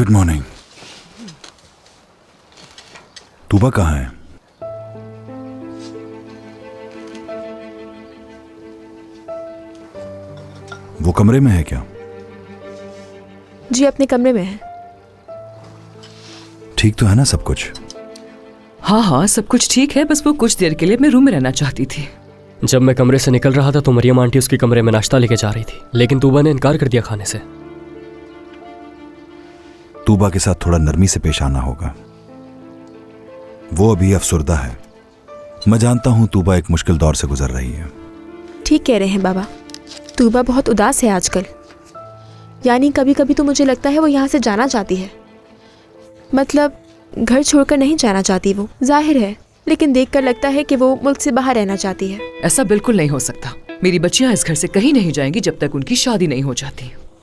Good morning. Tuba कहाँ है? वो कमरे में है क्या? जी अपने कमरे में है। ठीक तो है ना सब कुछ? हाँ, सब कुछ ठीक है, बस वो कुछ देर के लिए अपने रूम में रहना चाहती थी। जब मैं कमरे से निकल रहा था तो मरियम आंटी उसके कमरे में नाश्ता लेके जा रही थी, लेकिन तूबा ने इनकार कर दिया खाने से। तूबा के साथ थोड़ा नरमी से पेश आना होगा। वो अभी अफसुर्दा है। मैं जानता हूं तूबा एक मुश्किल दौर से गुजर रही है। ठीक कह रहे हैं बाबा, तूबा बहुत उदास है आजकल। यानी कभी कभी तो मुझे लगता है वो यहाँ से जाना चाहती है। मतलब घर छोड़कर नहीं जाना चाहती वो, जाहिर है, लेकिन देखकर लगता है कि वो मुल्क से बाहर रहना चाहती है। ऐसा बिल्कुल नहीं हो सकता। मेरी बच्चियां इस घर से कहीं नहीं जाएंगी जब तक उनकी शादी नहीं हो जाती।